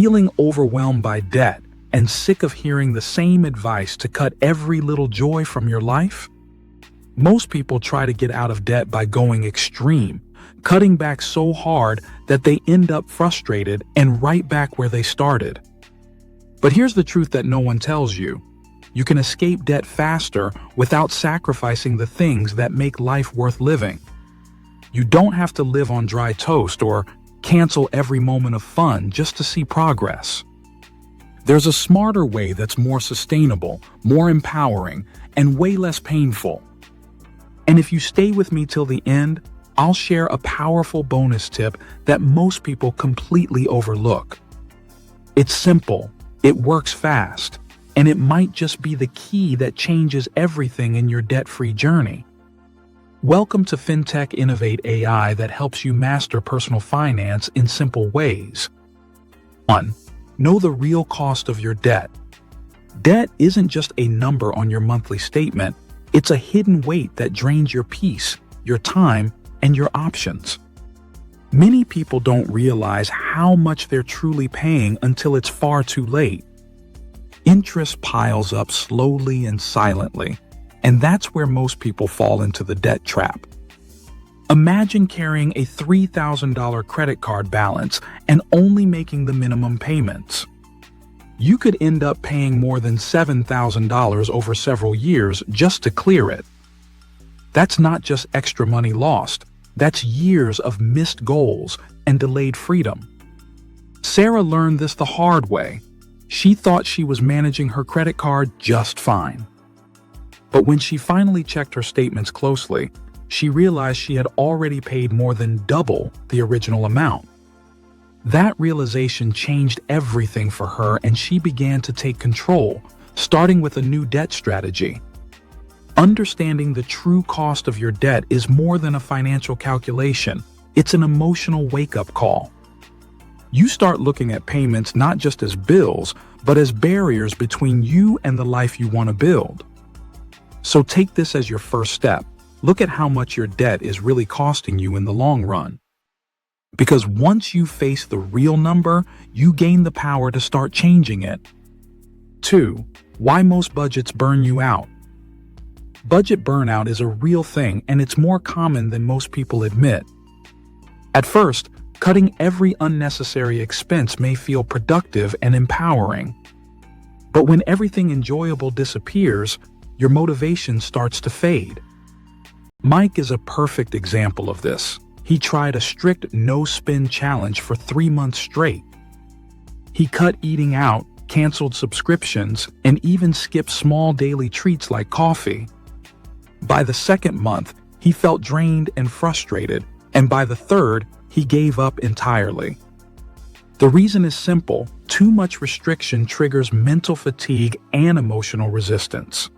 Feeling overwhelmed by debt and sick of hearing the same advice to cut every little joy from your life? Most people try to get out of debt by going extreme, cutting back so hard that they end up frustrated and right back where they started. But here's the truth that no one tells you. You can escape debt faster without sacrificing the things that make life worth living. You don't have to live on dry toast or cancel every moment of fun just to see progress. There's a smarter way that's more sustainable, more empowering, and way less painful. And if you stay with me till the end, I'll share a powerful bonus tip that most people completely overlook. It's simple, it works fast, and it might just be the key that changes everything in your debt-free journey. Welcome to FinTech Innovate AI that helps you master personal finance in simple ways. 1. Know the real cost of your debt. Debt isn't just a number on your monthly statement, it's a hidden weight that drains your peace, your time, and your options. Many people don't realize how much they're truly paying until it's far too late. Interest piles up slowly and silently, and that's where most people fall into the debt trap. Imagine carrying a $3,000 credit card balance and only making the minimum payments. You could end up paying more than $7,000 over several years just to clear it. That's not just extra money lost, that's years of missed goals and delayed freedom. Sarah learned this the hard way. She thought she was managing her credit card just fine. But when she finally checked her statements closely, she realized she had already paid more than double the original amount. That realization changed everything for her, and she began to take control, starting with a new debt strategy. Understanding the true cost of your debt is more than a financial calculation. It's an emotional wake-up call. You start looking at payments not just as bills, but as barriers between you and the life you want to build. So take this as your first step. Look at how much your debt is really costing you in the long run. Because once you face the real number, you gain the power to start changing it. 2. Why most budgets burn you out. Budget burnout is a real thing, and it's more common than most people admit. At first, cutting every unnecessary expense may feel productive and empowering. But when everything enjoyable disappears, your motivation starts to fade. Mike is a perfect example of this. He tried a strict no-spend challenge for 3 months straight. He cut eating out, canceled subscriptions, and even skipped small daily treats like coffee. By the second month, he felt drained and frustrated, and by the third, he gave up entirely. The reason is simple: too much restriction triggers mental fatigue and emotional resistance.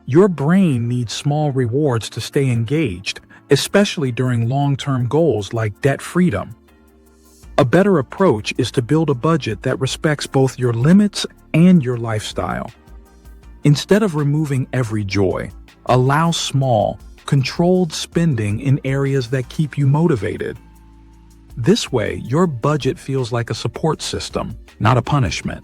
Your brain needs small rewards to stay engaged, especially during long-term goals like debt freedom. A better approach is to build a budget that respects both your limits and your lifestyle. Instead of removing every joy, allow small, controlled spending in areas that keep you motivated. This way, your budget feels like a support system, not a punishment.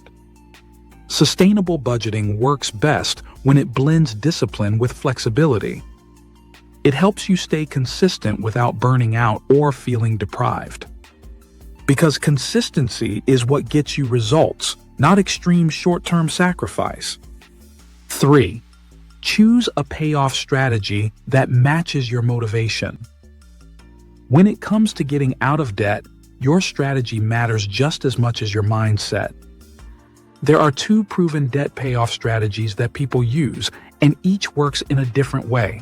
Sustainable budgeting works best when it blends discipline with flexibility. It helps you stay consistent without burning out or feeling deprived. Because consistency is what gets you results, not extreme short-term sacrifice. 3. Choose a payoff strategy that matches your motivation. When it comes to getting out of debt, your strategy matters just as much as your mindset. There are 2 proven debt payoff strategies that people use, and each works in a different way.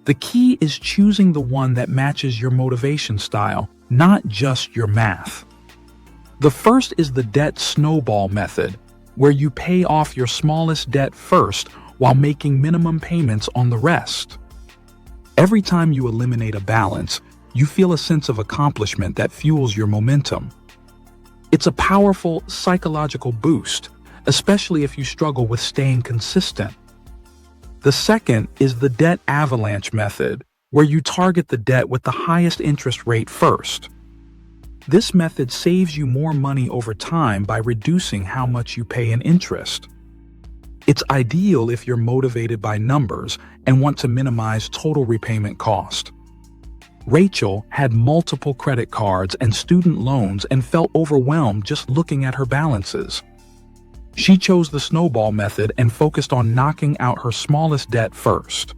The key is choosing the one that matches your motivation style, not just your math. The first is the debt snowball method, where you pay off your smallest debt first while making minimum payments on the rest. Every time you eliminate a balance, you feel a sense of accomplishment that fuels your momentum. It's a powerful psychological boost, especially if you struggle with staying consistent. The second is the debt avalanche method, where you target the debt with the highest interest rate first. This method saves you more money over time by reducing how much you pay in interest. It's ideal if you're motivated by numbers and want to minimize total repayment cost. Rachel had multiple credit cards and student loans and felt overwhelmed just looking at her balances. She chose the snowball method and focused on knocking out her smallest debt first.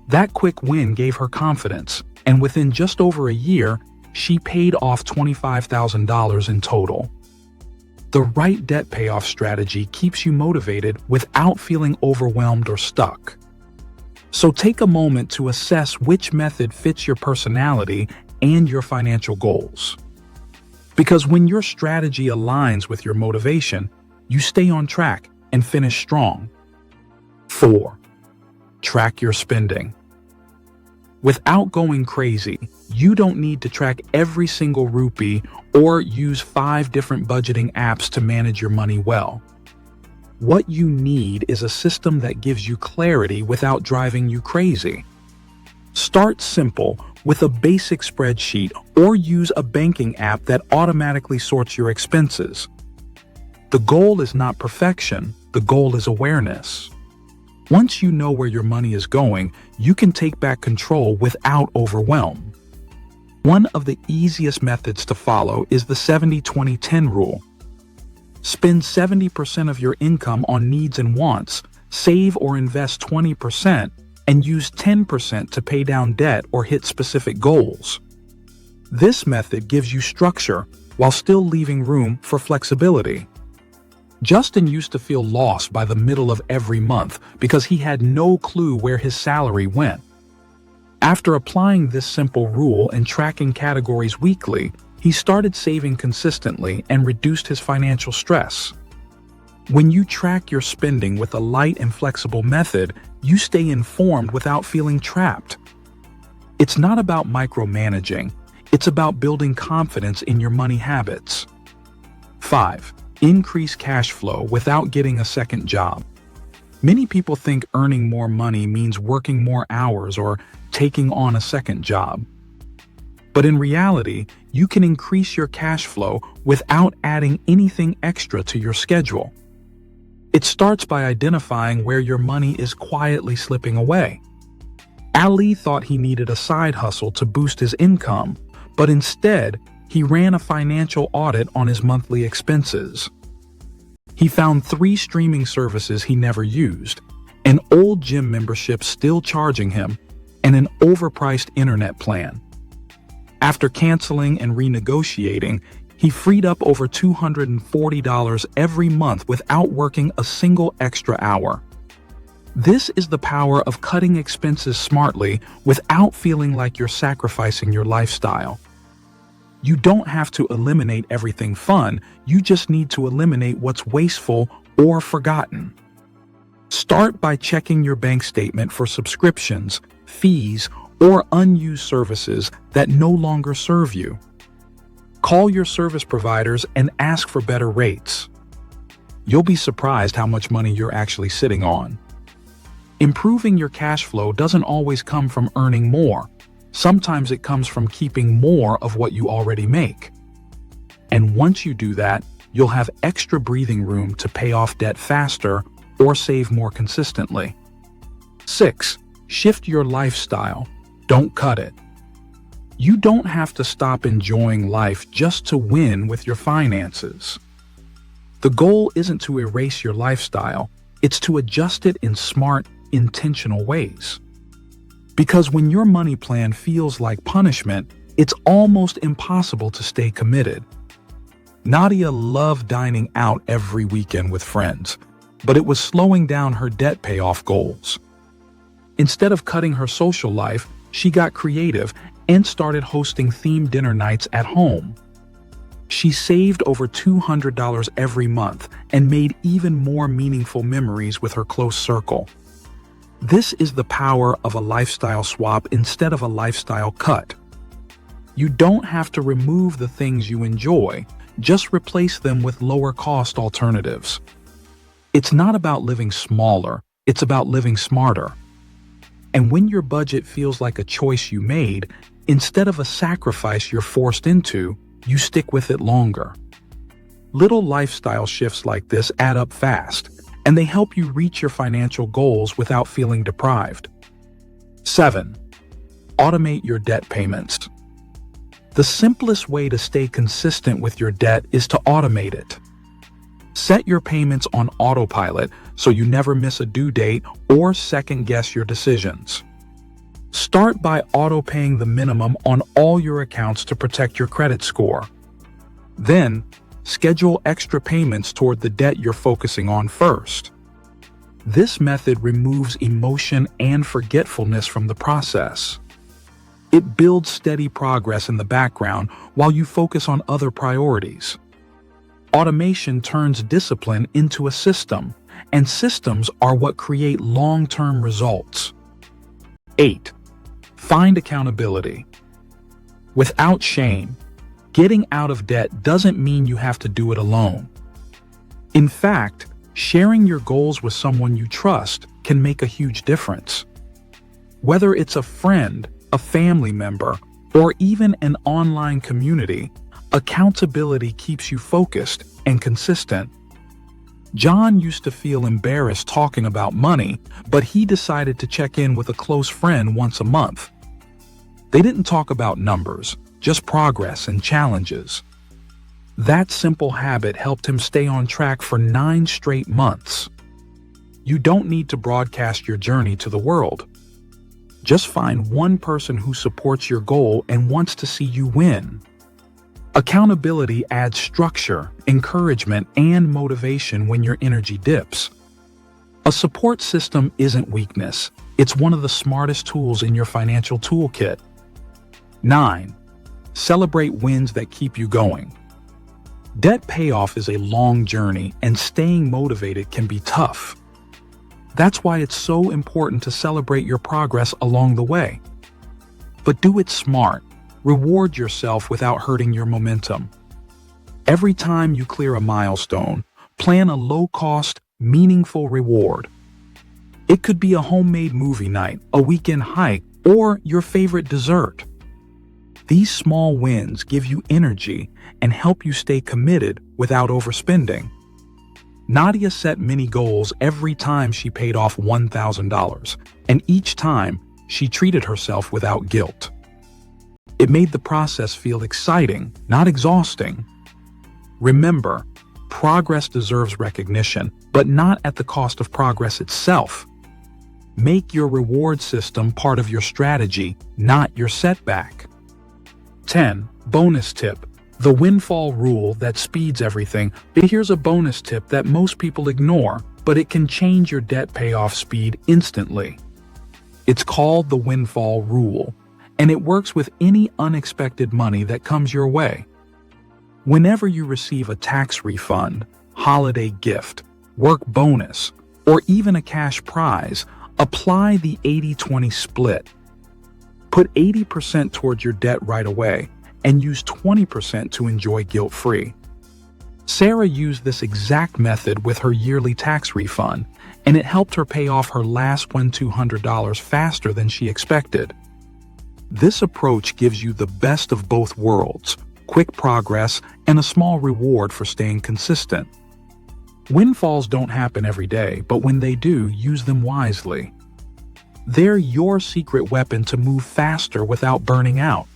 That quick win gave her confidence, and within just over a year, she paid off $25,000 in total. The right debt payoff strategy keeps you motivated without feeling overwhelmed or stuck. So take a moment to assess which method fits your personality and your financial goals. Because when your strategy aligns with your motivation, you stay on track and finish strong. 4. Track your spending. Without going crazy, you don't need to track every single rupee or use 5 different budgeting apps to manage your money well. What you need is a system that gives you clarity without driving you crazy. Start simple with a basic spreadsheet or use a banking app that automatically sorts your expenses. The goal is not perfection, the goal is awareness. Once you know where your money is going, you can take back control without overwhelm. One of the easiest methods to follow is the 70-20-10 rule. Spend 70% of your income on needs and wants, save or invest 20%, and use 10% to pay down debt or hit specific goals. This method gives you structure while still leaving room for flexibility. Justin used to feel lost by the middle of every month because he had no clue where his salary went. After applying this simple rule and tracking categories weekly, he started saving consistently and reduced his financial stress. When you track your spending with a light and flexible method, you stay informed without feeling trapped. It's not about micromanaging, it's about building confidence in your money habits. 5. Increase cash flow without getting a second job. Many people think earning more money means working more hours or taking on a second job. But in reality, you can increase your cash flow without adding anything extra to your schedule. It starts by identifying where your money is quietly slipping away. Ali thought he needed a side hustle to boost his income, but instead, he ran a financial audit on his monthly expenses. He found 3 streaming services he never used, an old gym membership still charging him, and an overpriced internet plan. After canceling and renegotiating, he freed up over $240 every month without working a single extra hour. This is the power of cutting expenses smartly without feeling like you're sacrificing your lifestyle. You don't have to eliminate everything fun, you just need to eliminate what's wasteful or forgotten. Start by checking your bank statement for subscriptions, fees, or unused services that no longer serve you. Call your service providers and ask for better rates. You'll be surprised how much money you're actually sitting on. Improving your cash flow doesn't always come from earning more. Sometimes it comes from keeping more of what you already make. And once you do that, you'll have extra breathing room to pay off debt faster or save more consistently. 6. Shift your lifestyle. Don't cut it. You don't have to stop enjoying life just to win with your finances. The goal isn't to erase your lifestyle, it's to adjust it in smart, intentional ways. Because when your money plan feels like punishment, it's almost impossible to stay committed. Nadia loved dining out every weekend with friends, but it was slowing down her debt payoff goals. Instead of cutting her social life, she got creative and started hosting themed dinner nights at home. She saved over $200 every month and made even more meaningful memories with her close circle. This is the power of a lifestyle swap instead of a lifestyle cut. You don't have to remove the things you enjoy, just replace them with lower-cost alternatives. It's not about living smaller, it's about living smarter. And when your budget feels like a choice you made, instead of a sacrifice you're forced into, you stick with it longer. Little lifestyle shifts like this add up fast, and they help you reach your financial goals without feeling deprived. 7. Automate your debt payments. The simplest way to stay consistent with your debt is to automate it. Set your payments on autopilot so you never miss a due date or second-guess your decisions. Start by auto-paying the minimum on all your accounts to protect your credit score. Then, schedule extra payments toward the debt you're focusing on first. This method removes emotion and forgetfulness from the process. It builds steady progress in the background while you focus on other priorities. Automation turns discipline into a system, and systems are what create long-term results. 8. Find accountability. Without shame, getting out of debt doesn't mean you have to do it alone. In fact, sharing your goals with someone you trust can make a huge difference. Whether it's a friend, a family member, or even an online community, accountability keeps you focused and consistent. John used to feel embarrassed talking about money, but he decided to check in with a close friend once a month. They didn't talk about numbers, just progress and challenges. That simple habit helped him stay on track for 9 straight months. You don't need to broadcast your journey to the world. Just find one person who supports your goal and wants to see you win. Accountability adds structure, encouragement, and motivation when your energy dips. A support system isn't weakness. It's one of the smartest tools in your financial toolkit. 9. Celebrate wins that keep you going. Debt payoff is a long journey, and staying motivated can be tough. That's why it's so important to celebrate your progress along the way. But do it smart. Reward yourself without hurting your momentum. Every time you clear a milestone, plan a low-cost, meaningful reward. It could be a homemade movie night, a weekend hike, or your favorite dessert. These small wins give you energy and help you stay committed without overspending. Nadia set many goals every time she paid off $1,000, and each time she treated herself without guilt. It made the process feel exciting, not exhausting. Remember, progress deserves recognition, but not at the cost of progress itself. Make your reward system part of your strategy, not your setback. 10. Bonus tip. The windfall rule that speeds everything. Here's a bonus tip that most people ignore, but it can change your debt payoff speed instantly. It's called the windfall rule, and it works with any unexpected money that comes your way. Whenever you receive a tax refund, holiday gift, work bonus, or even a cash prize, apply the 80-20 split. Put 80% towards your debt right away and use 20% to enjoy guilt-free. Sarah used this exact method with her yearly tax refund, and it helped her pay off her last $200 faster than she expected. This approach gives you the best of both worlds, quick progress and a small reward for staying consistent. Windfalls don't happen every day, but when they do, use them wisely. They're your secret weapon to move faster without burning out.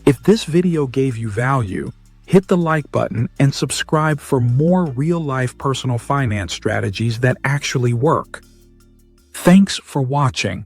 If this video gave you value, hit the like button and subscribe for more real-life personal finance strategies that actually work. Thanks for watching.